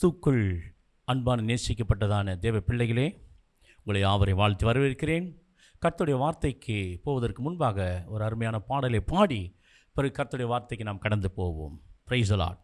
கிறிஸ்துக்குள் அன்பான நேசிக்கப்பட்டதான தேவ பிள்ளைகளே, உங்களை யாவரை வாழ்த்து வரவேற்கிறேன். கர்த்தருடைய வார்த்தைக்கு போவதற்கு முன்பாக ஒரு அருமையான பாடலை பாடி பிறகு கர்த்தருடைய வார்த்தைக்கு நாம் கடந்து போவோம். Praise the Lord.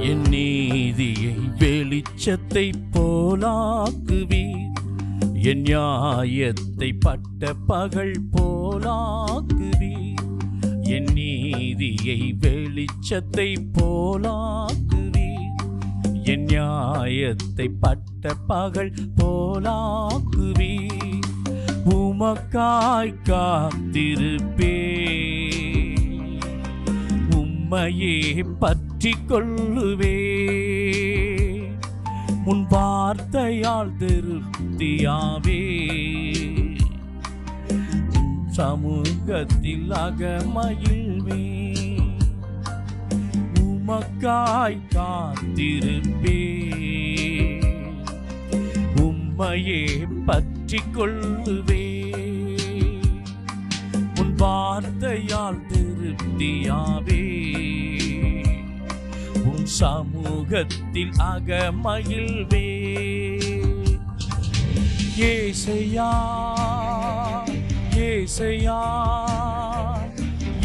என் நீதியை வெளிச்சத்தை போலாக்குவீர், என் நியாயத்தை பட்ட பகல் போலாக்குவீர். என் நீதியை வெளிச்சத்தை போலாக்குவீர், என் நியாயத்தை பட்ட பகல் போலாக்குவீர். உமக்காய் காத்திருப்பேன், உம்மையே பற்றி கொள்ளுவே. உன் வார்த்தையால் திருப்தியாவே, சமூகத்தில் அகமகிழ்வே. உமக்காய் காத்திருப்பே, உம்மையே பற்றி கொள்ளுவே. உன் வார்த்தையால் திருப்தியாவே, உன் சமூகத்தில் அகமகிழ்வே. ஏசையா ஏசையா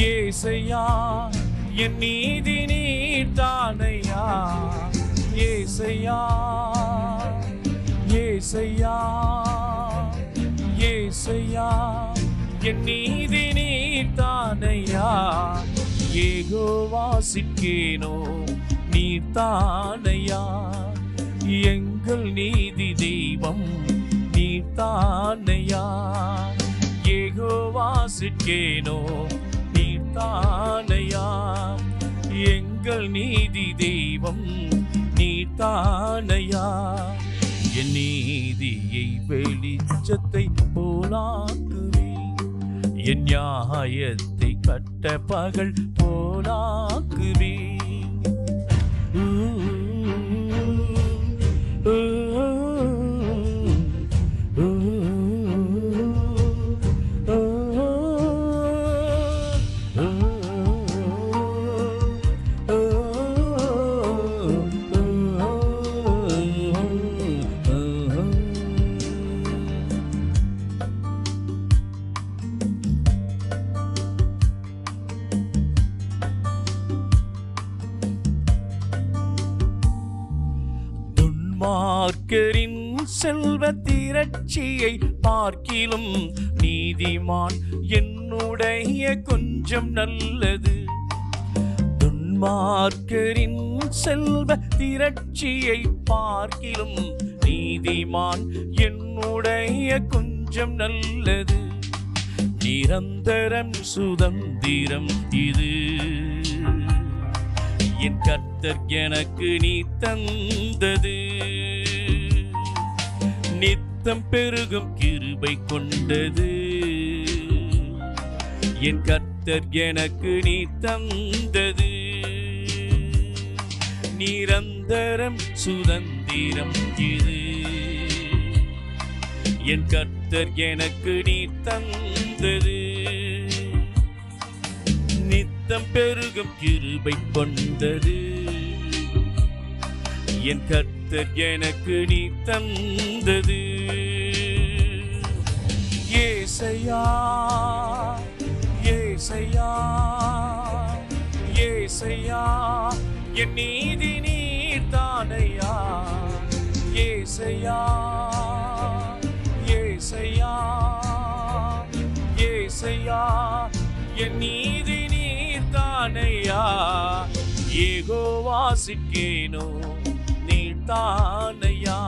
ஏசையா, என் நீதி நீர் தானையா. ஏசையா ஏசையா ஏசையா, என் நீதி நீர் தானையா. யெகோவா சிக்கேனோ நீர் தானையா, எங்கள் நீதி தெய்வம் நீர் தானையா. யெகோவா சிக்கேனோ நீர் தானையா, எங்கள் நீதி தெய்வம் நீர் தானையா. என் நீதியை வெளிச்சத்தை போலாக்குவே, என் நியாயத்தை கட்ட பகல் போலாக்குவே. துன்மார்க்கரின் செல்வ திரட்சியை பார்க்கிலும் நீதிமான் என்னுடைய கொஞ்சம் நல்லது. துன்மார்க்கரின் செல்வ திரட்சியை பார்க்கிலும் நீதிமான் என்னுடைய கொஞ்சம் நல்லது. நிரந்தரம் சுதந்திரம் இது, என் கர்த்தர் எனக்கு நீ தந்தது. நித்தம் பெருகும் கிருபை கொண்டது, என் கர்த்தர் எனக்கு நீ தந்தது. நிரந்தரம் சுதந்திரம் இது, என் கர்த்தர் எனக்கு நீ தந்தது. நித்தம் பெருகும் கிருபை கொண்டது, என் கர்த்தர் எனக்கு நீ தந்தது. ஏசையா ஏசையா ஏசையா, என் நீதி நீர் தானையா. ஏசையா ஏசையா ஏசையா, என் நீதி நீர் தானையா. யெகோவா சிக்கேனோ நீர் தானையா,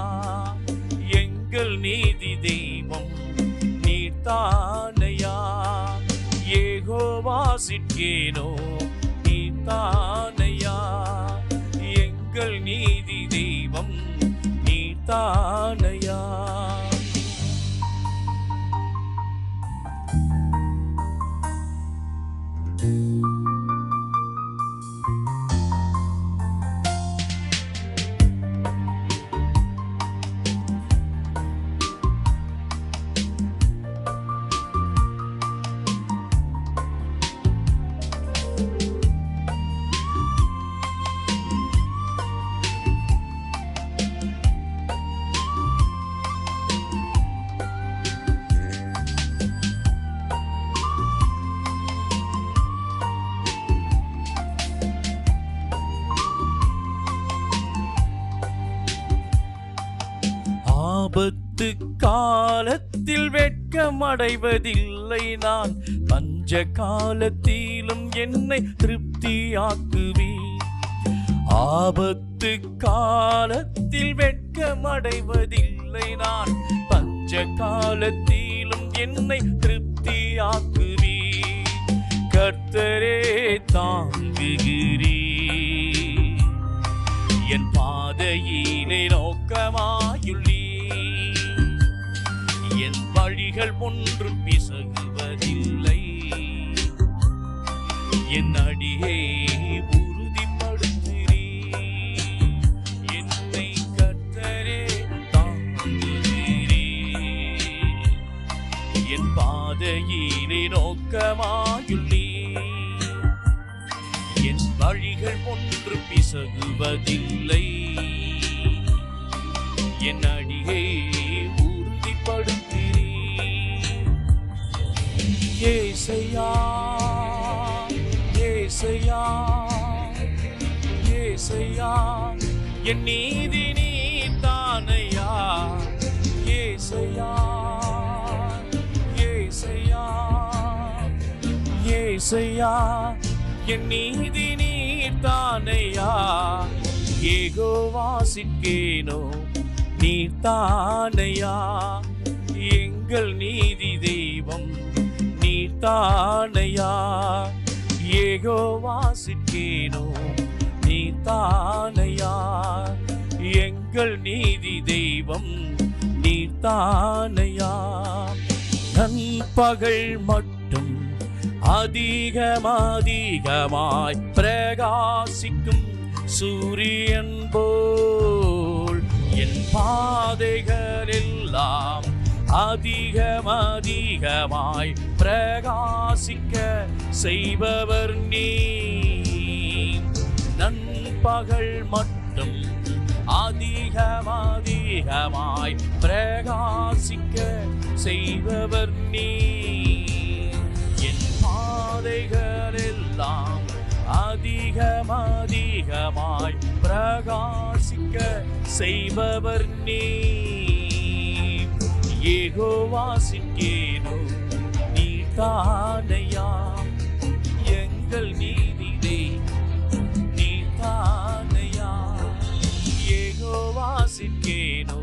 எங்கள் நீதி தெய்வம் நீர் தானையா. யெகோவா சிக்கேனோ நீர் தானையா, எங்கள் நீதி தெய்வம் நீதானையா. ஆபத்து காலத்தில் வெட்கமடைவதில்லை நான், பஞ்ச காலத்திலும் என்னை திருப்தியாக்குவீர். ஆபத்து காலத்தில் வெட்கமடைவதில்லை நான், பஞ்ச காலத்திலும் என்னை திருப்தியாக்குவீர். கர்த்தரே தாங்குகிறீர், என் பாதையிலே நோக்கமாயுள்ளீர். என் வழிகள் ஒன்றும் பிசகுவதில்லை, என் அடியை உறுதிப்படுத்துகிறீர். என்னை கர்த்தரே தாங்குகிறீர், என் பாதையிலே நோக்கமாயுள்ளீர். என் வழிகள் ஒன்று பிசகுவதில்லை, என் அடியை உறுதிப்படுத்துகிறீர். ஏசையா ஏசையா ஏசையா, என் நீதி நீதானையா. ஏசையா ஏசையா ஏசையா, என் நீதி நீதானையா. யெகோவா சிட்கேனோ நீதானையா, எங்கள் நீதி தெய்வம் நீதானையா. யெகோவா சிட்கேனோ நீதானையா, எங்கள் நீதி தெய்வம் நீதானையா. நண்பகல் மட்டும் அதிகமாய் பிரகாசிக்கும் சூரியன் போல் என் பாதைகள் எல்லாம் அதிகமாய் பிரகாசிக்க செய்பவர் நீ. நண்பகல் மட்டும் அதிகமாய் பிரகாசிக்க செய்பவர் நீ. என் பாதைகள் எல்லாம் அதிகமாய் பிரகாசிக்க செய்பவர் நீ. யெகோவா சிட்கேனோ நீதானையா, எங்கள் நீதி நீதானையா. யெகோவா சிட்கேனோ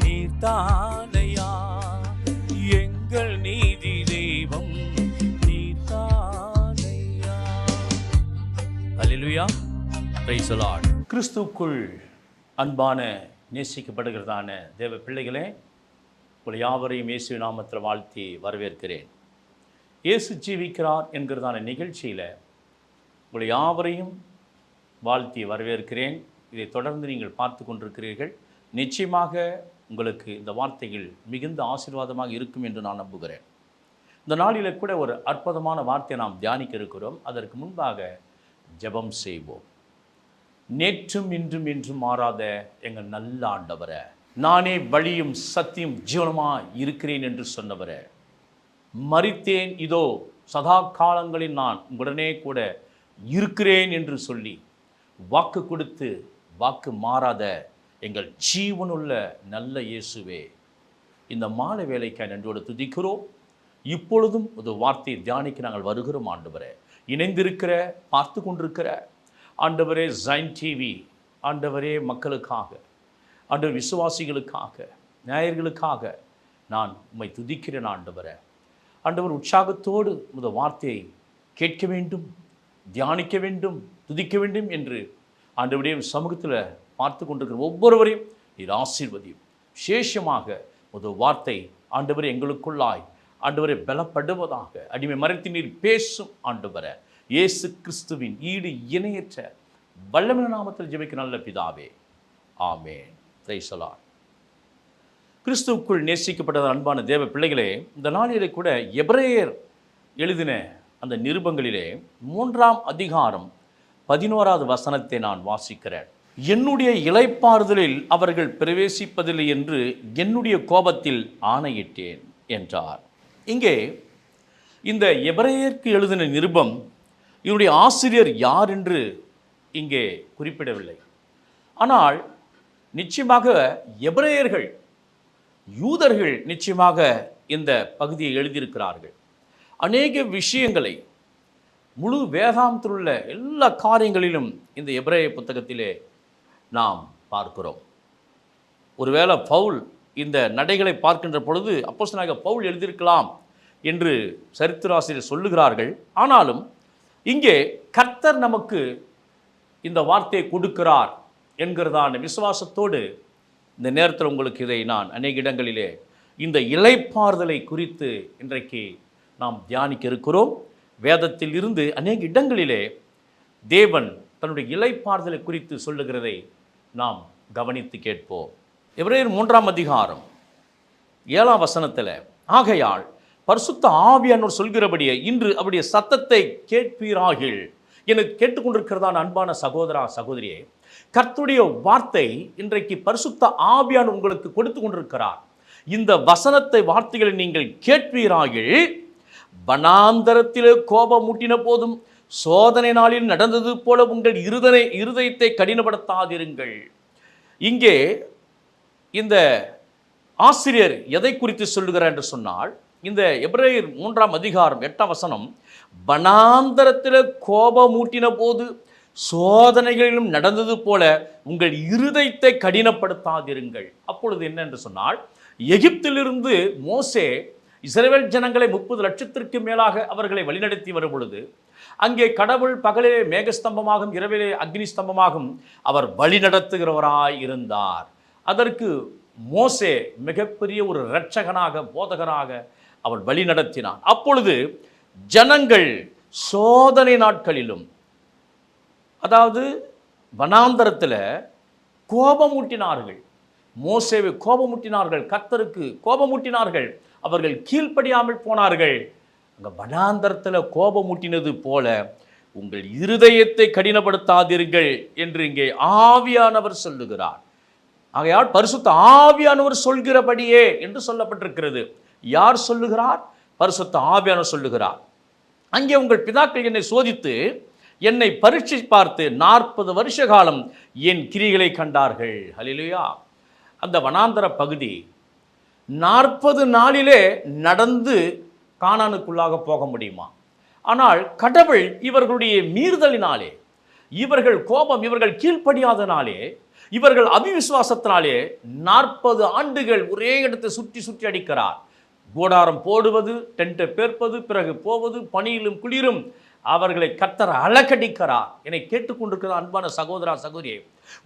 நீதானையா, எங்கள் நீதி தெய்வம் நீதானையா. அல்லேலூயா, பிரைஸ் தி லார்ட். கிறிஸ்துவுக்குள் அன்பான நேசிக்கப்படுகிறதான தேவ பிள்ளைகளே, உங்களை யாவரையும் இயேசு நாமத்தில் வாழ்த்தி வரவேற்கிறேன். இயேசு ஜீவிக்கிறார் என்கிறதான நிகழ்ச்சியில் உங்களை யாவரையும் வாழ்த்தி வரவேற்கிறேன். இதை தொடர்ந்து நீங்கள் பார்த்து கொண்டிருக்கிறீர்கள். நிச்சயமாக உங்களுக்கு இந்த வார்த்தைகள் மிகுந்த ஆசீர்வாதமாக இருக்கும் என்று நான் நம்புகிறேன். இந்த நாளில் கூட ஒரு அற்புதமான வார்த்தையை நாம் தியானிக்க இருக்கிறோம். அதற்கு முன்பாக ஜெபம் செய்வோம். நேற்றும் இன்றும் என்றும் மாறாத எங்கள் நல்ல ஆண்டவரே, நானே வழியும் சத்தியம் ஜீவனமாய் இருக்கிறேன் என்று சொன்னவரே, மரித்தேன், இதோ சதா காலங்களில் நான் உடனே கூட இருக்கிறேன் என்று சொல்லி வாக்கு கொடுத்து வாக்கு மாறாத எங்கள் ஜீவனுள்ள நல்ல இயேசுவே, இந்த மாலை வேலைக்காய் நன்றோடு துதிக்கிறோம். இப்பொழுதும் ஒரு வார்த்தையை தியானிக்க நாங்கள் வருகிறோம். ஆண்டவரே, இணைந்திருக்கிற பார்த்து கொண்டிருக்கிற ஆண்டவரே ஜைன் டிவி, ஆண்டவரே மக்களுக்காக, ஆண்டவர் விசுவாசிகளுக்காக, நேயர்களுக்காக நான் உம்மை துதிக்கிறேன். ஆண்டவரே, ஆண்டவர் உற்சாகத்தோடு இந்த வார்த்தையை கேட்க வேண்டும், தியானிக்க வேண்டும், துதிக்க வேண்டும் என்று ஆண்டவருடைய சமூகத்தில் பார்த்து கொண்டிருக்கிற ஒவ்வொருவரையும் நீர் ஆசீர்வதியும். விசேஷமாக ஒரு வார்த்தை ஆண்டவரே எங்களுக்குள்ளாய் ஆண்டவரை பலப்படுவதாக அடிமை மறைத்து நீர் பேசும் ஆண்டவரை இயேசு கிறிஸ்துவின் ஈடு இணையற்ற வல்லமையான நாமத்தில் ஜெபிக்கிற நல்ல பிதாவே, ஆமென். Praise the Lord. கிறிஸ்துவுக்குள் நேசிக்கப்பட்ட அன்பான தேவ பிள்ளைகளே, இந்த நாளிலே கூட எபிரேயர் எழுதின அந்த நிருபங்களிலே 3ஆம் அதிகாரம் 11வது வசனத்தை நான் வாசிக்கிறேன். என்னுடைய இளைப்பாறுதலில் அவர்கள் பிரவேசிப்பதில்லை என்று என்னுடைய கோபத்தில் ஆணையிட்டேன் என்றார். இங்கே இந்த எபிரேயருக்கு எழுதின நிருபம் இவருடைய ஆசிரியர் யார் என்று இங்கே குறிப்பிடவில்லை. ஆனால் நிச்சயமாக எபிரேயர்கள், யூதர்கள் நிச்சயமாக இந்த பகுதியை எழுதியிருக்கிறார்கள். அநேக விஷயங்களை முழு வேதாந்தத்தில் உள்ள எல்லா காரியங்களிலும் இந்த எபிரேய புத்தகத்திலே நாம் பார்க்கிறோம். ஒருவேளை பவுல் இந்த நடைகளை பார்க்கின்ற பொழுது அப்போஸ்தலனாகிய பவுல் எழுதியிருக்கலாம் என்று சரித்திராசிரியர் சொல்லுகிறார்கள். ஆனாலும் இங்கே கர்த்தர் நமக்கு இந்த வார்த்தையை கொடுக்கிறார் என்கிறதான விசுவாசத்தோடு இந்த நேரத்தில் உங்களுக்கு இதை நான் அநேக இடங்களிலே இந்த இளைப்பாறுதலை குறித்து இன்றைக்கு நாம் தியானிக்க இருக்கிறோம். வேதத்தில் இருந்து அநேக இடங்களிலே தேவன் தன்னுடைய இளைப்பாறுதலை குறித்து சொல்லுகிறதை நாம் கவனித்து கேட்போம். எபிரேயர் 3ஆம் அதிகாரம் 7ஆம் வசனத்தில், ஆகையால் பரிசுத்த ஆவியானவர் சொல்கிறபடியே இன்று அவருடைய சத்தத்தை கேட்பீராகில். எனக்கு கேட்டுக்கொண்டிருக்கிறதான அன்பான சகோதரா சகோதரியே, கர்த்தருடைய வார்த்தை இன்றைக்கு பரிசுத்த ஆவியானவர் உங்களுக்கு கொடுத்து கொண்டிருக்கிறார். இந்த வசனத்தை வார்த்தைகளை நீங்கள் கேட்பீராகில், வனாந்தரத்திலே கோபம் மூட்டின போதும் சோதனை நாளில் நடந்தது போல உங்கள் இருதயத்தை கடினப்படுத்தாதிருங்கள். இங்கே இந்த ஆசிரியர் எதை குறித்து சொல்லுகிறார் என்று சொன்னால், இந்த எபிரேயர் 3ஆம் அதிகாரம் 8ஆம் வசனம், வனாந்தரத்தில் கோபமூட்டின போது சோதனைகளிலும் நடந்தது போல உங்கள் இருதயத்தை கடினப்படுத்தாதிருங்கள். அப்பொழுது என்ன என்று சொன்னால், எகிப்திலிருந்து மோசே இஸ்ரவேல் ஜனங்களை 30 லட்சத்திற்கு மேலாக அவர்களை வழிநடத்தி வரும் பொழுது அங்கே கடவுள் பகலிலே மேகஸ்தம்பமாகவும் இரவிலே அக்னி ஸ்தம்பமாகவும் அவர் வழிநடத்துகிறவராய் இருந்தார். அதற்கு மோசே மிகப்பெரிய ஒரு இரட்சகனாக போதகராக அவர் வழி நடத்தினார். அப்பொழுது ஜனங்கள் சோதனை நாட்களிலும், அதாவது வனாந்தரத்தில் கோபமூட்டினார்கள், மோசேவை கோபமூட்டினார்கள், கர்த்தருக்கு கோபமூட்டினார்கள், அவர்கள் கீழ்ப்படியாமல் போனார்கள். அங்கே வனாந்தரத்தில் கோபமூட்டினது போல உங்கள் இருதயத்தை கடினப்படுத்தாதீர்கள் என்று இங்கே ஆவியானவர் சொல்லுகிறார். ஆகையால் பரிசுத்த ஆவியானவர் சொல்கிறபடியே என்று சொல்லப்பட்டிருக்கிறது. யார் சொல்லுகிறார்? பரிசுத்த ஆவியானவர் சொல்லுகிறார். அங்கே உங்கள் பிதாக்கள் என்னை சோதித்து என்னை பரீட்சை பார்த்து 40 வருஷ காலம் என் கிரிகளை கண்டார்கள். ஹல்லேலூயா. அந்த வனாந்தர பகுதி 40 நாளிலே நடந்து கானானுக்குள்ளாக போக முடியுமா? ஆனால் கடவுள் இவர்களுடைய மீறுதலினாலே, இவர்கள் கோபம், இவர்கள் கீழ்ப்படியாதனாலே, இவர்கள் அவிவிசுவாசத்தினாலே 40 ஆண்டுகள் ஒரே இடத்தை சுற்றி சுற்றி அடிக்கிறார். கூடாரம் போடுவது, டென்ட்டை பேர்ப்பது, பிறகு போவது, பனியிலும் குளிரும் அவர்களை கர்த்தர் அலக்கடிக்கிறார். என்னை கேட்டுக்கொண்டிருக்கிற அன்பான சகோதரா சகோதரியே,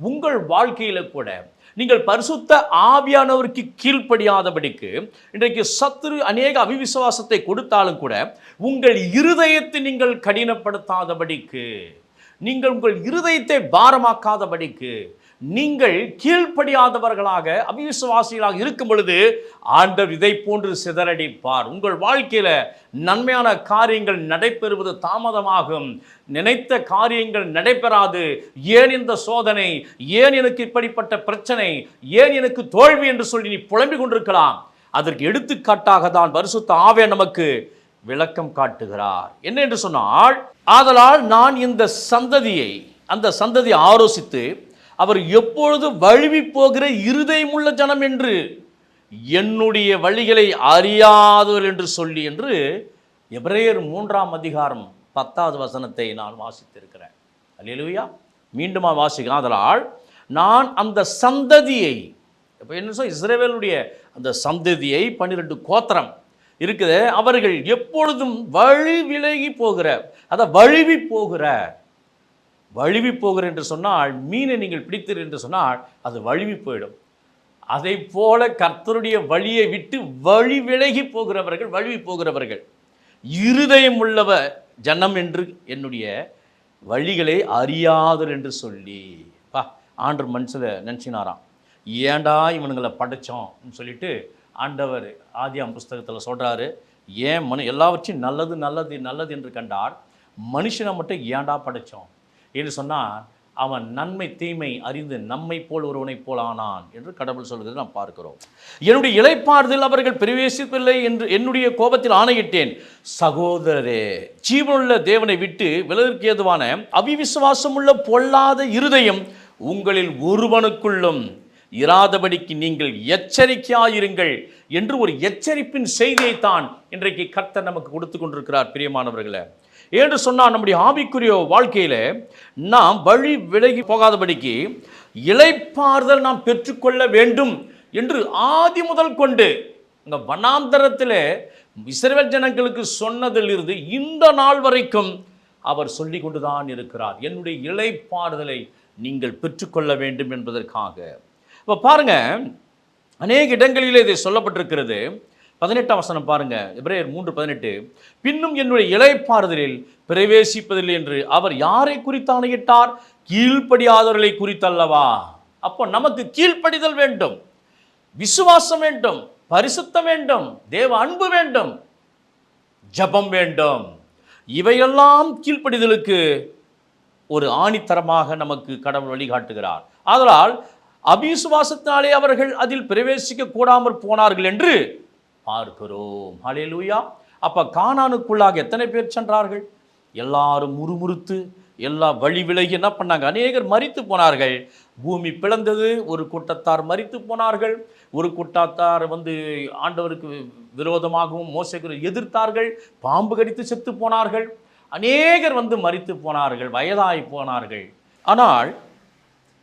உங்கள் வாழ்க்கையில கூட நீங்கள் பரிசுத்த ஆவியானவருக்கு கீழ்ப்படியாதபடிக்கு இன்றைக்கு சத்துரு அநேக அவிவிசுவாசத்தை கொடுத்தாலும் கூட உங்கள் இருதயத்தை நீங்கள் கடினப்படுத்தாதபடிக்கு, நீங்கள் உங்கள் இருதயத்தை பாரமாக்காதபடிக்கு, நீங்கள் கீழ்ப்படியாதவர்களாக அவிசுவாசிகளாக இருக்கும் பொழுது ஆண்டவர் இதை போன்று சிதறடிப்பார். உங்கள் வாழ்க்கையில நன்மையான காரியங்கள் நடைபெறுவது தாமதமாகும், நினைத்த காரியங்கள் நடைபெறாது. ஏன் இந்த சோதனை, ஏன் எனக்கு இப்படிப்பட்ட பிரச்சனை, ஏன் எனக்கு தோல்வி என்று சொல்லி நீ புலம்பிக் கொண்டிருக்கலாம். அதற்கு எடுத்துக்காட்டாக தான் பரிசுத்த ஆவியானவர் நமக்கு விளக்கம் காட்டுகிறார். என்ன என்று சொன்னால், ஆதலால் நான் இந்த சந்ததியை, அந்த சந்ததியை ஆலோசித்து அவர் எப்பொழுது வழுவி போகிற இருதயமுள்ள ஜனம் என்று, என்னுடைய வழிகளை அறியாதவர் என்று சொல்லி என்று எபிரேயர் 3ஆம் அதிகாரம் 10வது வசனத்தை நான் வாசித்திருக்கிறேன். அல்லேலூயா. மீண்டும் வாசிக்கிறேன். அதனால் நான் அந்த சந்ததியை, இப்போ என்ன சொல், இஸ்ரவேலுடைய அந்த சந்ததியை 12 கோத்திரம் இருக்குது, அவர்கள் எப்பொழுதும் வழி விலகி போகிற, அதை வழுவி போகிற, வழுவி போகிற என்று சொன்னால், மீனை நீங்கள் பிடித்தீர் என்று சொன்னால் அது வழுவி போயிடும். அதை போல கர்த்தருடைய வழியை விட்டு வழி விலகி போகிறவர்கள், வழுவி போகிறவர்கள். இருதயம் உள்ளவ ஜனம் என்று என்னுடைய வழிகளை அறியாதர் என்று சொல்லி ஆண்டவர் மனசில் நினச்சினாராம். ஏண்டா இவனுங்களை படைச்சோம் சொல்லிட்டு ஆண்டவர் ஆதியாம் புஸ்தகத்தில் சொல்கிறாரு, ஏன் எல்லாவற்றையும் நல்லது நல்லது நல்லது என்று கண்டார், மனுஷனை மட்டும் ஏண்டா படைச்சோம் என்று சொன்னால் அவன் நன்மை தீமை அறிந்து நம்மை போல் ஒருவனைப் போல் ஆனான் என்று கடவுள் சொல்கிறது நாம் பார்க்கிறோம். என்னுடைய இளைப்பாறுதல் அவர்கள் பிரவேசிப்பில்லை என்று என்னுடைய கோபத்தில் ஆணையிட்டேன். சகோதரரே, ஜீவனுள்ள தேவனை விட்டு விலகிற்கு ஏதுவான அவிவிசுவாசமுள்ள பொல்லாத இருதயம் உங்களில் ஒருவனுக்குள்ளும் இராதபடிக்கு நீங்கள் எச்சரிக்கையாயிருங்கள் என்று ஒரு எச்சரிப்பின் செய்தியைத்தான் இன்றைக்கு கர்த்தர் நமக்கு கொடுத்து கொண்டிருக்கிறார். பிரியமானவர்களே, என்று சொன்னால் நம்முடைய ஆவிக்குரிய வாழ்க்கையில் நாம் வழி விலகி போகாதபடிக்கு இளைப்பாறுதல் நாம் பெற்றுக்கொள்ள வேண்டும் என்று ஆதி முதல் கொண்டு இந்த வனாந்தரத்தில் இஸ்ரவேல் ஜனங்களுக்கு சொன்னதிலிருந்து இந்த நாள் வரைக்கும் அவர் சொல்லி கொண்டுதான் இருக்கிறார். என்னுடைய இளைப்பாறுதலை நீங்கள் பெற்றுக்கொள்ள வேண்டும் என்பதற்காக. இப்போ பாருங்க, அநேக இடங்களிலே இதை சொல்லப்பட்டிருக்கிறது. 18ஆம் வசனம் பாருங்க, எபிரேயர் 3:18. பின்னும் என்னுடைய இளைப்பாறுதலில் பிரவேசிப்பதில்லை என்று அவர் யாரை குறித்து ஆணையிட்டார்? கீழ்ப்படியாதவர்களை குறித்தல்லவா? அப்போ நமக்கு கீழ்ப்படிதல் வேண்டும், விசுவாசம் வேண்டும், பரிசுத்தம் வேண்டும், தேவ அன்பு வேண்டும், ஜபம் வேண்டும். இவையெல்லாம் கீழ்ப்படிதலுக்கு ஒரு ஆணித்தரமாக நமக்கு கடவுள் வழிகாட்டுகிறார். ஆதலால் அவிசுவாசத்தினாலே அவர்கள் அதில் பிரவேசிக்க கூடாமற் போனார்கள் என்று பார்க்கிறோம். ஹல்லேலூயா. அப்ப கானானுக்குள்ளாக எத்தனை பேர் சென்றார்கள்? எல்லாரும் முறுமுறுத்து எல்லா வழி விலகி என்ன பண்ணாங்க? அநேகர் மரித்து போனார்கள். பூமி பிளந்தது. ஒரு கூட்டத்தார் மரித்து போனார்கள். ஒரு கூட்டத்தார் ஆண்டவருக்கு விரோதமாகவும் மோசேக்கு எதிர்த்தார்கள். பாம்பு கடித்து செத்து போனார்கள். அநேகர் மரித்து போனார்கள், வயதாகி போனார்கள். ஆனால்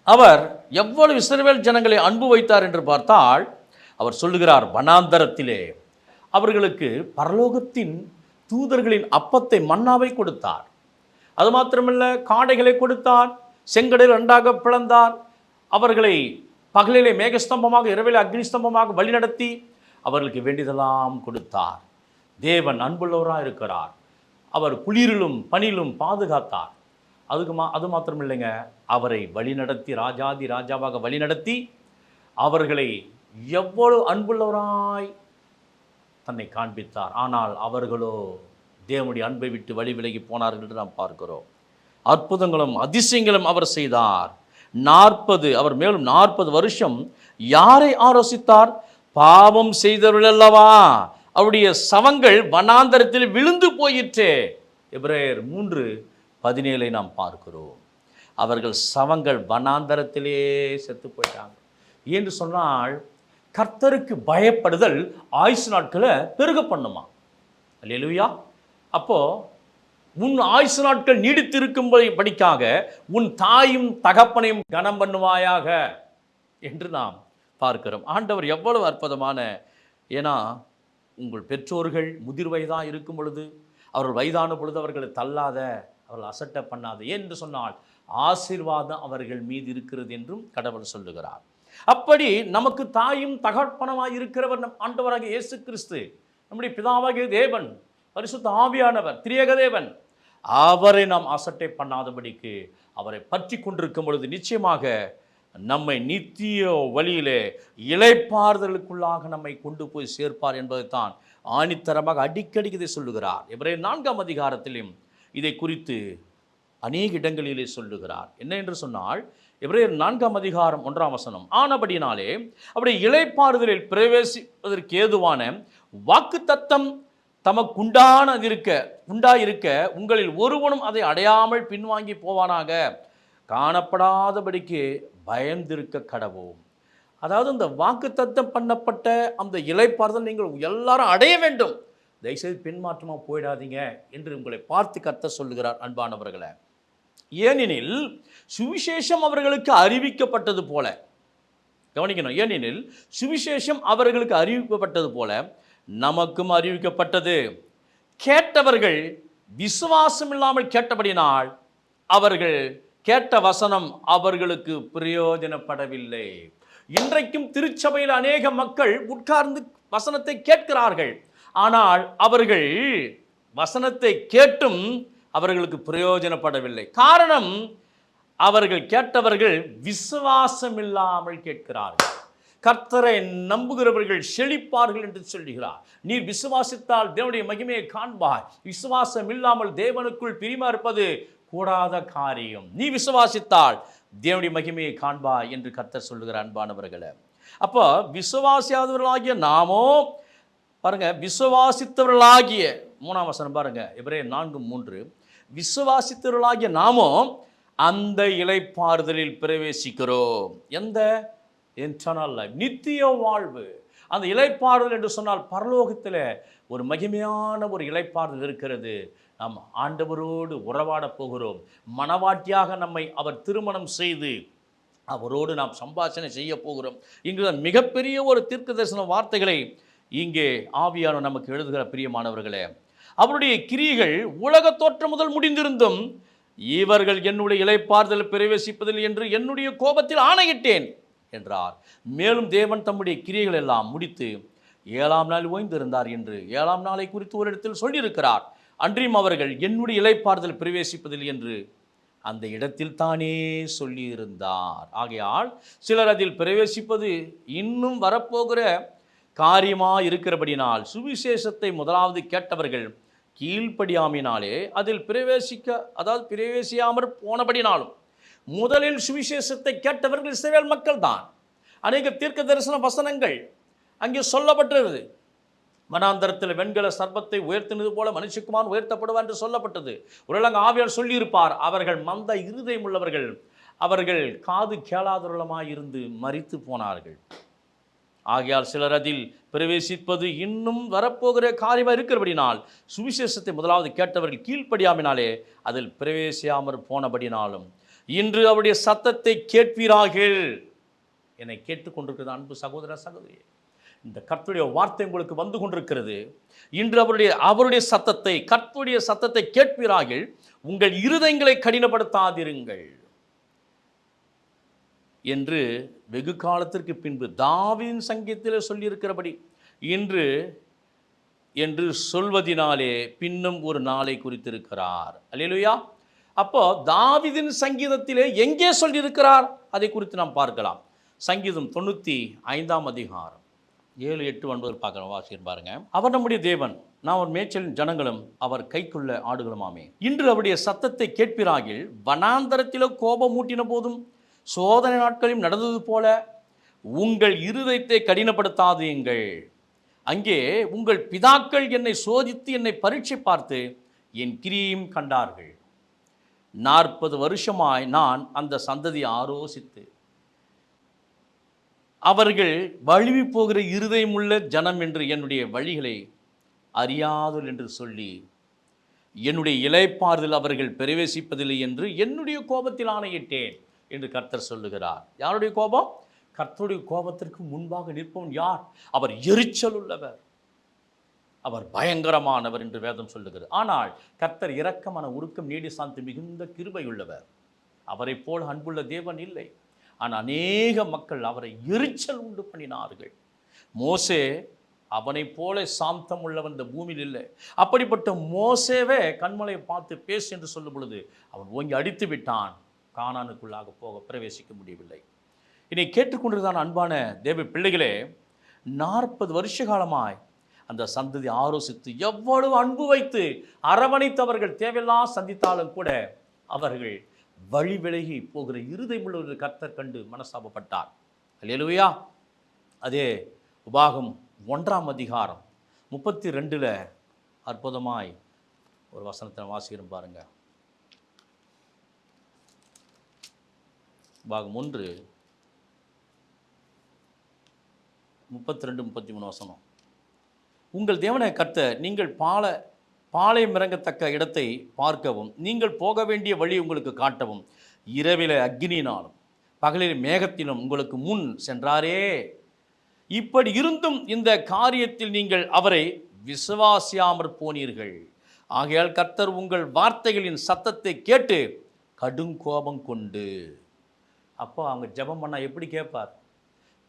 அவர் எவ்வளவு இஸ்ரவேல் ஜனங்களை அன்பு வைத்தார் என்று பார்த்தால், அவர் சொல்லுகிறார், வனாந்தரத்திலே அவர்களுக்கு பரலோகத்தின் தூதர்களின் அப்பத்தை மன்னாவை கொடுத்தார். அது மாத்திரமல்ல, காடைகளை கொடுத்தார். செங்கடல் 2ஆக பிளந்தார். அவர்களை பகலிலே மேகஸ்தம்பமாக இரவிலே அக்னிஸ்தம்பமாக வழிநடத்தி அவர்களுக்கு வேண்டியதெல்லாம் கொடுத்தார். தேவன் அன்புள்ளவராக இருக்கிறார். அவர் குளிரிலும் பனியிலும் பாதுகாத்தார். அது மாத்திரமில்லைங்க, அவரை வழிநடத்தி ராஜாதி ராஜாவாக வழிநடத்தி அவர்களை எவ்வளவு அன்புள்ளவராய் தன்னை காண்பித்தார். ஆனால் அவர்களோ தேவனுடைய அன்பை விட்டு வழி விலகி போனார்கள் என்று நாம் பார்க்கிறோம். அற்புதங்களும் அதிசயங்களும் அவர் செய்தார். அவர் மேலும் 40 வருஷம் யாரை ஆலோசித்தார்? பாவம் செய்தவர்கள் அல்லவா? அவருடைய சவங்கள் வனாந்தரத்தில் விழுந்து போயிற்றே. எபிரேயர் 3:17 நாம் பார்க்கிறோம். அவர்கள் சவங்கள் வனாந்தரத்திலே செத்து போயிட்டாங்க. என்று சொன்னால் கர்த்தருக்கு பயப்படுதல் ஆயுசு நாட்களை பெருக பண்ணுமா? அல்லேலூயா. அப்போ உன் ஆயுசு நாட்கள் நீடித்திருக்கும்படிக்காக உன் தாயும் தகப்பனையும் கனம் பண்ணுவாயாக என்று நாம் பார்க்கிறோம். ஆண்டவர் எவ்வளவு அற்புதமான, ஏன்னா உங்கள் பெற்றோர்கள் முதிர் வயதாக இருக்கும் பொழுது, அவர்கள் வயதான பொழுது அவர்களை தள்ளாத, அவர்கள் அசட்டை பண்ணாத. என்று சொன்னால் ஆசீர்வாதம் அவர்கள் மீது இருக்கிறது என்றும் கடவுள் சொல்லுகிறார். அப்படி நமக்கு தாயும் தகப்பனமாய் இருக்கிறவர் நம் ஆண்டவராகிய இயேசு கிறிஸ்து, நம்முடைய பிதாவாகிய தேவன், பரிசுத்த ஆவியானவர், திரியேக தேவன். அவரை நாம் அசட்டை பண்ணாதபடிக்கு அவரை பற்றி கொண்டிருக்கும் பொழுது நிச்சயமாக நம்மை நித்திய வழியிலே இளைப்பாறுதலுக்குள்ளாக நம்மை கொண்டு போய் சேர்ப்பார் என்பதைத்தான் ஆணித்தரமாக அடிக்கடி இதை சொல்லுகிறார். எபிரேயர் 4ஆம் அதிகாரத்திலும் இதை குறித்து அநேக இடங்களிலே சொல்லுகிறார். என்ன என்று சொன்னால், எபிரேயர் 4ஆம் அதிகாரம் 1ஆம் வசனம், ஆனபடினாலே அவருடைய இளைப்பாறுதலில் பிரவேசிப்பதற்கு ஏதுவான வாக்குத்தத்தம் தமக்கு உண்டாயிருக்க உங்களில் ஒருவனும் அதை அடையாமல் பின்வாங்கி போவானாக, காணப்படாதபடிக்கு பயந்திருக்க கடவோம். அதாவது இந்த வாக்குத்தத்தம் பண்ணப்பட்ட அந்த இளைப்பாறுதல் நீங்கள் எல்லாரும் அடைய வேண்டும். தயவுசெய்து பின்மாற்றமாக போயிடாதீங்க என்று உங்களை பார்த்து கர்த்தர் சொல்லுகிறார். அன்பானவர்களே, ஏனெனில் சுவிசேஷம் அவர்களுக்கு அறிவிக்கப்பட்டது போல, கவனிக்கணும், ஏனெனில் சுவிசேஷம் அவர்களுக்கு அறிவிக்கப்பட்டது போல நமக்கும் அறிவிக்கப்பட்டது. கேட்டவர்கள் விசுவாசம் இல்லாமல் கேட்டபடினால் அவர்கள் கேட்ட வசனம் அவர்களுக்கு பிரயோஜனப்படவில்லை. இன்றைக்கும் திருச்சபையில் அநேக மக்கள் உட்கார்ந்து வசனத்தை கேட்கிறார்கள். ஆனால் அவர்கள் வசனத்தை கேட்டும் அவர்களுக்கு பிரயோஜனப்படவில்லை. காரணம், அவர்கள் கேட்டவர்கள் விசுவாசம் இல்லாமல் கேட்கிறார்கள். கர்த்தரை நம்புகிறவர்கள் செழிப்பார்கள் என்று சொல்லுகிறார். நீ விசுவாசித்தால் தேவனுடைய மகிமையை காண்பாய். விசுவாசம் இல்லாமல் தேவனுக்குள் பிரிமா இருப்பது கூடாத காரியம். நீ விசுவாசித்தால் தேவனுடைய மகிமையை காண்பாய் என்று கர்த்தர் சொல்லுகிற அன்பானவர்களே. அப்போ விசுவாசியாதவர்களாகிய நாமோ பாருங்க, விசுவாசித்தவர்களாகிய 3ஆம் வசனம் பாருங்க, எபிரேயர் 4:3, விசுவாசித்தவர்களாகிய நாமோ அந்த இளைப்பாறுதலில் பிரவேசிக்கிறோம். எந்த என்டர்னல் லைஃப், நித்திய வாழ்வு. அந்த இளைப்பாறுதல் என்று சொன்னால் பரலோகத்தில் ஒரு மகிமையான ஒரு இளைப்பாறுதல் இருக்கிறது. நாம் ஆண்டவரோடு உறவாட போகிறோம். மனவாட்டியாக நம்மை அவர் திருமணம் செய்து அவரோடு நாம் சம்பாஷணை செய்ய போகிறோம். இங்குதான் மிகப்பெரிய ஒரு தீர்க்க தரிசன வார்த்தைகளை இங்கே ஆவியானவர் நமக்கு எழுதுகிற பிரியமானவர்களே. அவருடைய கிரியைகள் உலக தோற்றம் முதல் முடிந்திருந்தும் இவர்கள் என்னுடைய இளைப்பாறுதல் பிரவேசிப்பதில் என்று என்னுடைய கோபத்தில் ஆணையிட்டேன் என்றார். மேலும் தேவன் தம்முடைய கிரியைகள் எல்லாம் முடித்து 7ஆம் நாள் ஓய்ந்திருந்தார் என்று 7ஆம் நாளை குறித்து ஒரு இடத்தில் சொல்லியிருக்கிறார். அன்றியும் அவர்கள் என்னுடைய இளைப்பாறுதல் பிரவேசிப்பதில் என்று அந்த இடத்தில் தானே சொல்லியிருந்தார். ஆகையால் சிலர் அதில் பிரவேசிப்பது இன்னும் வரப்போகிற காரியமாக இருக்கிறபடினால் சுவிசேஷத்தை முதலாவது கேட்டவர்கள் கீழ்ப்படியாமினாலே அதில் பிரவேசியாமற் போனபடினாலும் முதலில் சுவிசேஷத்தை கேட்டவர்கள் இஸ்ரவேல் மக்கள் தான். அநேக தீர்க்க தரிசன வசனங்கள் அங்கே சொல்லப்பட்டது. வனாந்தரத்தில் வெண்கல சர்ப்பத்தை உயர்த்தினது போல மனுஷகுமாரன் உயர்த்தப்படுவார் என்று சொல்லப்பட்டது. ஒருவேளை ஆவியார் சொல்லியிருப்பார், அவர்கள் மந்த இருதயம் உள்ளவர்கள், அவர்கள் காது கேளாதவர்களுமாயிருந்து மரித்து போனார்கள். ஆகையால் சிலர் அதில் பிரவேசிப்பது இன்னும் வரப்போகிற காரியமாக இருக்கிறபடினால் சுவிசேஷத்தை முதலாவது கேட்டவர்கள் கீழ்ப்படியாமினாலே அதில் பிரவேசியாமற் போனபடினாலும் இன்று அவருடைய சத்தத்தை கேட்பீரார்கள். என்னை கேட்டுக்கொண்டிருக்கிறது அன்பு சகோதர சகோதரி, இந்த கர்த்தருடைய வார்த்தை உங்களுக்கு வந்து கொண்டிருக்கிறது. இன்று அவருடைய சத்தத்தை, கர்த்தருடைய சத்தத்தை கேட்பீரார்கள். உங்கள் இருதயங்களை கடினப்படுத்தாதிருங்கள் என்று வெகு காலத்திற்கு பின்பு தாவீதின் சங்கீதத்தில் சொல்லியிருக்கிறபடி இன்று என்று சொல்வதினாலே பின்னும் ஒரு நாளை குறித்திருக்கிறார். அல்லேலூயா. அப்போ தாவீதின் சங்கீதத்திலே எங்கே சொல்லியிருக்கிறார் அதை குறித்து நாம் பார்க்கலாம். சங்கீதம் 95ஆம் அதிகாரம் 7, 8, 9 பார்க்கலாம். வாசிக்கிறேன் பாருங்க. அவர் நம்முடைய தேவன், நாம் அவர் மேய்ச்சலின் ஜனங்களும் அவர் கைக்குள்ள ஆடுகளுமாமே. இன்று அவருடைய சத்தத்தை கேட்பீராகில். வனாந்தரத்திலோ கோபம் மூட்டின போதும் சோதனை நாட்களையும் நடந்தது போல உங்கள் இருதயத்தை கடினப்படுத்தாதீங்கள். அங்கே உங்கள் பிதாக்கள் என்னை சோதித்து என்னை பரீட்சை பார்த்து என் கிரியையும் கண்டார்கள். 40 வருஷமாய் நான் அந்த சந்ததியை ஆலோசித்து அவர்கள் வழுவி போகிற இருதயமுள்ள ஜனம் என்று என்னுடைய வழிகளை அறியாதல் என்று சொல்லி என்னுடைய இளைப்பாறுதல் அவர்கள் பிரவேசிப்பதில்லை என்று என்னுடைய கோபத்தில் ஆணையிட்டேன் என்று கர்த்தர் சொல்லுகிறார். யாருடைய கோபம்? கர்த்தருடைய கோபத்திற்கு முன்பாக நிற்பவன் யார்? அவர் எரிச்சல் உள்ளவர், அவர் பயங்கரமானவர் என்று வேதம் சொல்லுகிறது. ஆனால் கர்த்தர் இரக்கமான, உருக்கம், நீடி சாந்தி மிகுந்த கிருபை உள்ளவர். அவரை போல் அன்புள்ள தேவன் இல்லை. ஆனால் அநேக மக்கள் அவரை எரிச்சல் உண்டு பண்ணினார்கள். மோசே அவனை போல சாந்தம் உள்ளவன் இந்த பூமியில் இல்லை. அப்படிப்பட்ட மோசேவே கண்மலையை பார்த்து பேசு என்று சொல்லும் பொழுது அவன் ஓங்கி அடித்து விட்டான். கானானுக்குள்ளாக போக பிரவேசிக்க முடியவில்லை. இனி கேட்டுக்கொண்டிருந்தான் அன்பான தேவ பிள்ளைகளே, 40 வருஷ காலமாய் அந்த சந்ததி ஆலோசித்து எவ்வளவு அன்பு வைத்து அரவணைத்தவர்கள் தேவையெல்லாம் சந்தித்தாலும் கூட அவர்கள் வழி விலகி போகிற இருதயம் உள்ள ஒரு கர்த்தர் கண்டு மனஸ்தாபப்பட்டார். அல்லேலூயா. அதே உபாகம் 1ஆம் அதிகாரம் 32 அற்புதமாய் ஒரு வசனத்தை வாசிக்கிறோம் பாருங்க. பாகம் 1 32, 33 வசனம். உங்கள் தேவனை கர்த்தர் நீங்கள் பாளையம் இறங்கத்தக்க இடத்தை பார்க்கவும் நீங்கள் போக வேண்டிய வழி உங்களுக்கு காட்டவும் இரவில அக்னியினாலும் பகலில் மேகத்திலும் உங்களுக்கு முன் சென்றாரே. இப்படி இருந்தும் இந்த காரியத்தில் நீங்கள் அவரை விசுவாசியாமற் போனீர்கள். ஆகையால் கர்த்தர் உங்கள் வார்த்தைகளின் சத்தத்தை கேட்டு கடுங்கோபம் கொண்டு. அப்போ அவங்க ஜெபம் பண்ணால் எப்படி கேட்பார்?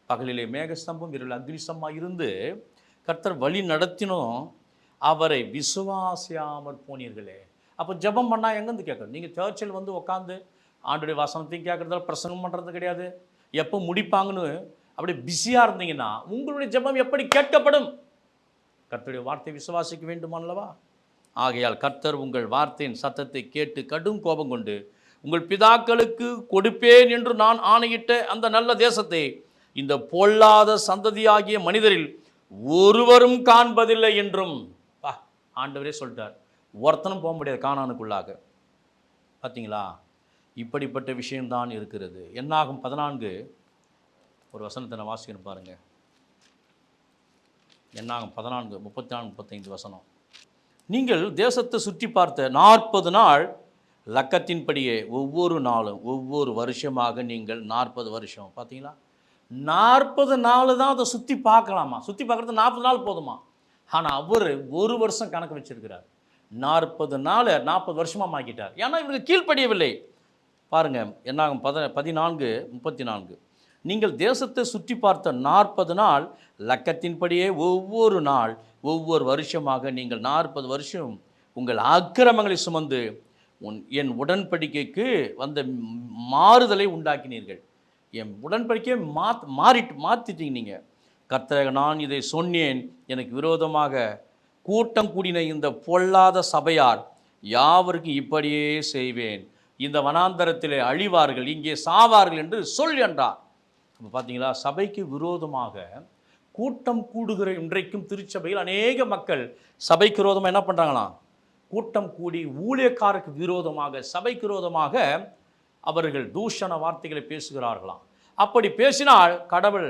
பகலிலே மேகஸ்தம்பம் இருள் அக்னிஸ்தம்பமாக இருந்து கர்த்தர் வழி நடத்தினோம், அவரை விசுவாசியாமல் போனீர்களே. அப்போ ஜெபம் பண்ணால் எங்கேருந்து கேட்கணும்? நீங்கள் சர்ச்சில் வந்து உட்காந்து ஆண்டுடைய வசனத்தையும் கேட்குறதால பிரசங்கம் பண்ணுறது கிடையாது, எப்போ முடிப்பாங்கன்னு அப்படி பிஸியாக இருந்தீங்கன்னா உங்களுடைய ஜெபம் எப்படி கேட்கப்படும்? கர்த்தருடைய வார்த்தை விசுவாசிக்க வேண்டுமானல்லவா? ஆகையால் கர்த்தர் உங்கள் வார்த்தையின் சத்தத்தை கேட்டு கடும் கோபம் கொண்டு உங்கள் பிதாக்களுக்கு கொடுப்பேன் என்று நான் ஆணையிட்ட அந்த நல்ல தேசத்தை இந்த பொல்லாத சந்ததியாகிய மனிதரில் ஒருவரும் காண்பதில்லை என்றும். ஆண்டவரே சொல்லிட்டார், ஒருத்தனும் போக முடியாது கானானுக்குள்ளாக. பார்த்தீங்களா? இப்படிப்பட்ட விஷயம்தான் இருக்கிறது. என்னாகும் 14 ஒரு வசனத்தை நான் வாசிக்கணும் பாருங்க. என்னாகும் 14 34 35 வசனம். நீங்கள் தேசத்தை சுற்றி பார்த்த 40 நாள் லக்கத்தின்படியே ஒவ்வொரு நாளும் ஒவ்வொரு வருஷமாக நீங்கள் 40 வருஷம். பார்த்தீங்களா? 40 நாள் தான் அதை சுற்றி பார்க்கலாமா? சுற்றி பார்க்குறது 40 நாள் போதுமா? ஆனால் அவர் ஒரு வருஷம் கணக்கு வச்சிருக்கிறார். 40 நாள் 40 வருஷமாக ஆக்கிட்டார். ஏன்னா இவருக்கு கீழ்ப்படியவில்லை. பாருங்கள், என்னாகும் 14 34. நீங்கள் தேசத்தை சுற்றி பார்த்த 40 நாள் லக்கத்தின்படியே ஒவ்வொரு நாள் ஒவ்வொரு வருஷமாக நீங்கள் 40 வருஷம் உங்கள் அக்கிரமங்களை சுமந்து என் உடன்படிக்கைக்கு வந்த மாறுதலை உண்டாக்கினீர்கள். என் உடன்படிக்கையை மாற்றிட்டீங்க நீங்கள். கர்த்தராக நான் இதை சொன்னேன், எனக்கு விரோதமாக கூட்டம் கூடின இந்த பொல்லாத சபையார் யாவருக்கும் இப்படியே செய்வேன், இந்த வனாந்தரத்திலே அழிவார்கள், இங்கே சாவார்கள் என்று சொல் என்றார். இப்போ பார்த்தீங்களா, சபைக்கு விரோதமாக கூட்டம் கூடுகிற இன்றைக்கும் திருச்சபையில் அநேக மக்கள் சபைக்கு விரோதமாக என்ன பண்ணுறாங்களாம்? கூட்டம் கூடி ஊழியக்காரருக்கு விரோதமாக, சபைக்கு விரோதமாக அவர்கள் தூஷண வார்த்தைகளை பேசுகிறார்களாம். அப்படி பேசினால் கடவுள்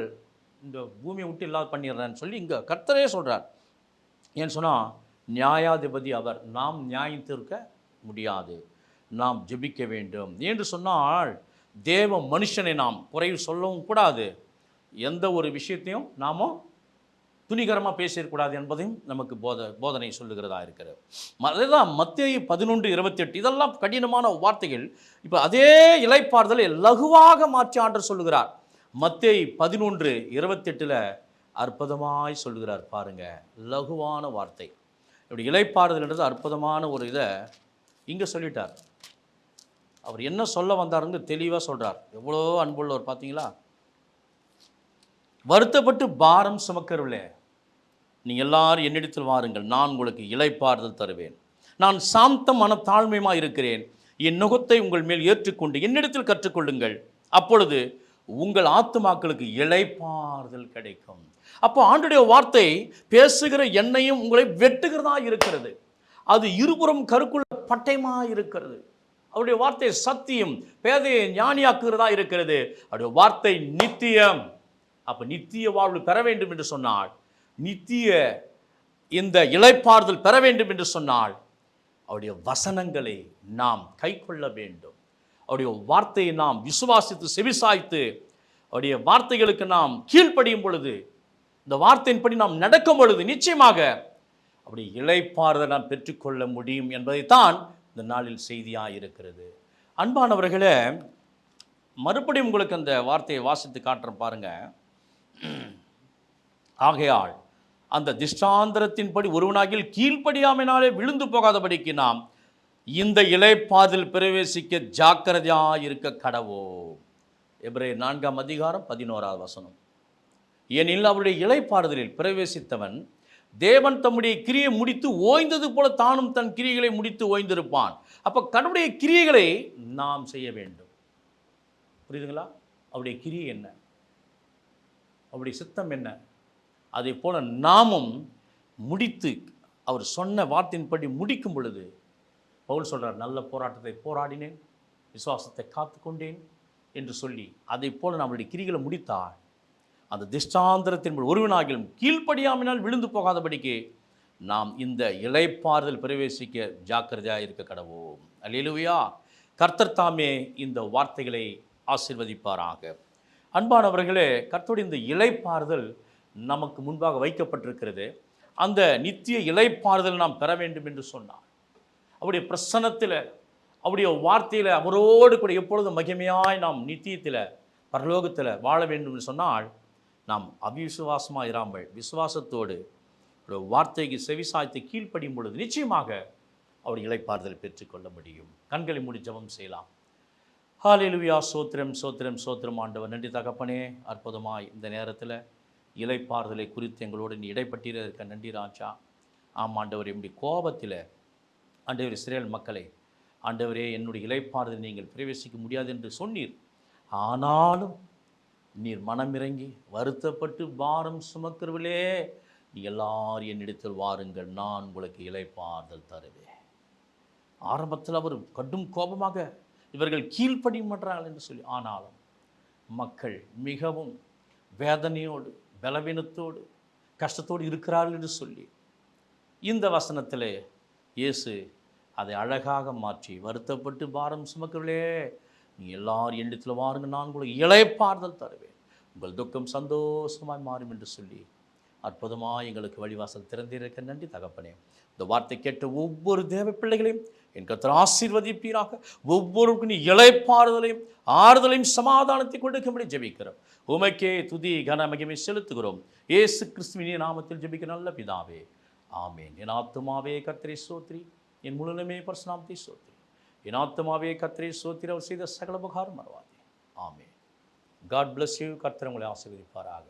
இந்த பூமியை விட்டு இல்லாத பண்ணிடுறேன்னு சொல்லி இங்கே கர்த்தரே சொல்கிறார். ஏன்னு சொன்னால் நியாயாதிபதி அவர், நாம் நியாயம் தீர்க்க முடியாது, நாம் ஜெபிக்க வேண்டும் என்று சொன்னால் தேவ மனுஷனை நாம் குறைவு சொல்லவும் கூடாது, எந்த ஒரு விஷயத்தையும் நாம் துணிகரமாக பேசிடக்கூடாது என்பதையும் நமக்கு போதனை சொல்லுகிறதா இருக்கிறது. அதுதான் மத்தேயு 11:28. இதெல்லாம் கடினமான வார்த்தைகள். இப்போ அதே இளைப்பாறுதலை லகுவாக மாற்றி ஆண்டவர் சொல்லுகிறார். மத்தேயு 11:28 அற்புதமாய் சொல்லுகிறார் பாருங்க. லகுவான வார்த்தை. இப்படி இளைப்பாறுதல்ன்றது அற்புதமான ஒரு இதை இங்கே சொல்லிட்டார். அவர் என்ன சொல்ல வந்தாருன்னு தெளிவாக சொல்கிறார். எவ்வளோ அன்புள்ளவர் பார்த்தீங்களா? வருத்தப்பட்டு பாரம் சுமக்கிறவர்களே, நீங்கள் எல்லாரும் என்னிடத்தில் வாருங்கள், நான் உங்களுக்கு இளைப்பாறுதல் தருவேன். நான் சாந்த மனத்தாழ்மையுமாக இருக்கிறேன், என் நுகத்தை உங்கள் மேல் ஏற்றுக்கொண்டு என்னிடத்தில் கற்றுக்கொள்ளுங்கள், அப்பொழுது உங்கள் ஆத்துமாக்களுக்கு இளைப்பாறுதல் கிடைக்கும். அப்போ ஆண்டுடைய வார்த்தை பேசுகிற எண்ணெயும் உங்களை வெட்டுகிறதா இருக்கிறது. அது இருபுறம் கருக்குள்ள பட்டயமாக இருக்கிறது. அவருடைய வார்த்தை சத்தியம், பேதையை ஞானியாக்குகிறதா இருக்கிறது. அவருடைய வார்த்தை நித்தியம். அப்போ நித்திய வாழ்வு பெற வேண்டும் என்று சொன்னால், நித்திய இந்த இளைப்பாறுதல் பெற வேண்டும் என்று சொன்னால் அவருடைய வசனங்களை நாம் கை கொள்ள வேண்டும். அவருடைய வார்த்தையை நாம் விசுவாசித்து செவிசாய்த்து அவருடைய வார்த்தைகளுக்கு நாம் கீழ்ப்படியும் பொழுது, இந்த வார்த்தையின்படி நாம் நடக்கும் பொழுது நிச்சயமாக அவருடைய இளைப்பாறுதலை நாம் பெற்றுக்கொள்ள முடியும் என்பதைத்தான் இந்த நாளில் செய்தியாக இருக்கிறது. அன்பானவர்களே, மறுபடியும் உங்களுக்கு அந்த வார்த்தையை வாசித்து காட்டுறேன் பாருங்க. ஆகையால் அந்த திஷ்டாந்தரத்தின்படி ஒருவனாகில் கீழ்ப்படியாமையினாலே விழுந்து போகாதபடிக்கு நாம் இந்த இளைப்பாறுதல் பிரவேசிக்க ஜாக்கிரதையாக இருக்க கடவோம். எபிரேயர் 4:11. ஏனெனில் அவருடைய இளைப்பாறுதலில் பிரவேசித்தவன் தேவன் தம்முடைய கிரியை முடித்து ஓய்ந்தது போல தானும் தன் கிரியைகளை முடித்து ஓய்ந்திருப்பான். அப்போ கடவுளுடைய கிரியைகளை நாம் செய்ய வேண்டும். புரியுதுங்களா? அவருடைய கிரியை என்ன, அவருடைய சித்தம் என்ன, அதே போல் நாமும் முடித்து அவர் சொன்ன வார்த்தையின்படி முடிக்கும் பொழுது பவுல் சொல்கிறார், நல்ல போராட்டத்தை போராடினேன், விசுவாசத்தை காத்து கொண்டேன் என்று சொல்லி அதை போல் நம்மளுடைய கிரிகளை முடித்தால் அந்த திஷ்டாந்தரத்தின் ஒருவனாகிலும் கீழ்ப்படியாமினால் விழுந்து போகாதபடிக்கு நாம் இந்த இளைப்பாறுதல் பிரவேசிக்க ஜாக்கிரதையாக இருக்க கடவோம். அல்லேலூயா. கர்த்தர் தாமே இந்த வார்த்தைகளை ஆசீர்வதிப்பாராக. அன்பானவர்களே, கர்த்தருடைய இந்த இளைப்பாறுதல் நமக்கு முன்பாக வைக்கப்பட்டிருக்கிறது. அந்த நித்திய இளைப்பாறுதல் நாம் பெற வேண்டும் என்று சொன்னார். அவருடைய பிரசன்னத்தில் அவருடைய வார்த்தையில் அவரோடு கூட எப்பொழுதும் மகிமையாய் நாம் நித்தியத்தில் பரலோகத்தில் வாழ வேண்டும் என்று சொன்னால் நாம் அவிசுவாசமாக இராமல் விசுவாசத்தோடு ஒரு வார்த்தைக்கு செவிசாய்த்து கீழ்ப்படியும் பொழுது நிச்சயமாக அவர் இளைப்பாறுதலை பெற்றுக்கொள்ள முடியும். கண்களை மூடி ஜெபம் செய்யலாம். ஹல்லேலூயா. சோத்திரம் சோத்திரம் சோத்திரம் ஆண்டவர். நன்றி தகப்பனே. அற்புதமாய் இந்த நேரத்தில் இளைப்பாறுதலை குறித்து எங்களோடு நீ இடைப்பட்டிருக்க நன்றி ராஜா. ஆமாண்டவர், என்னுடைய கோபத்தில் ஆண்டவர் இஸ்ரேல் மக்களை ஆண்டவரே என்னுடைய இளைப்பாறுதலை நீங்கள் பிரவேசிக்க முடியாது என்று சொன்னீர். ஆனாலும் நீர் மனமிறங்கி வருத்தப்பட்டு பாரம் சுமக்கிறவர்களே நீ எல்லாரும் என்னிடத்தில் வாருங்கள், நான் உங்களுக்கு இளைப்பாறுதல் தருவேன். ஆரம்பத்தில் அவர் கடும் கோபமாக இவர்கள் கீழ்ப்படிய மாட்டார்கள் என்று சொல்லி, ஆனாலும் மக்கள் மிகவும் வேதனையோடு பலவீனத்தோடு கஷ்டத்தோடு இருக்கிறார்கள் என்று சொல்லி இந்த வசனத்தில் இயேசு அதை அழகாக மாற்றி வருத்தப்பட்டு பாரம் சுமக்கிறவர்களே நீ எல்லாரும் என்னிடத்தில் வாருங்கள், நான் உங்களுக்கு இளைப்பாறுதல் தருவேன், உங்கள் துக்கம் சந்தோஷமாய் மாறும் என்று சொல்லி அற்புதமாக எங்களுக்கு வழிவாசல் திறந்திருக்க நன்றி தகப்பனே. இந்த வார்த்தை கேட்ட ஒவ்வொரு தேவ பிள்ளைகளையும் என் கர்த்தர் ஆசீர்வதிப்பீராக. ஒவ்வொருவருக்கும் நீ இளைப்பாறுதலையும் ஆறுதலையும் சமாதானத்தை கொடுக்கும்படி ஜெபிக்கிறோம். உமக்கே துதி கன மகிமை செலுத்துகிறோம். இயேசு கிறிஸ்துவின் நாமத்தில் ஜெபிக்கிற நல்ல பிதாவே, ஆமேன். என் ஆத்துமாவே கர்த்தரை ஸ்தோத்திரி, என் முழுமே பரிசுநாமத்தை ஸ்தோத்திரி. என் ஆத்துமாவே கர்த்தரை ஸ்தோத்திரி, அவர் செய்த சகல உபகாரம் மறவாதே. ஆமேன். God bless you. கர்த்தர் உங்களை ஆசீர்வதிப்பாராக.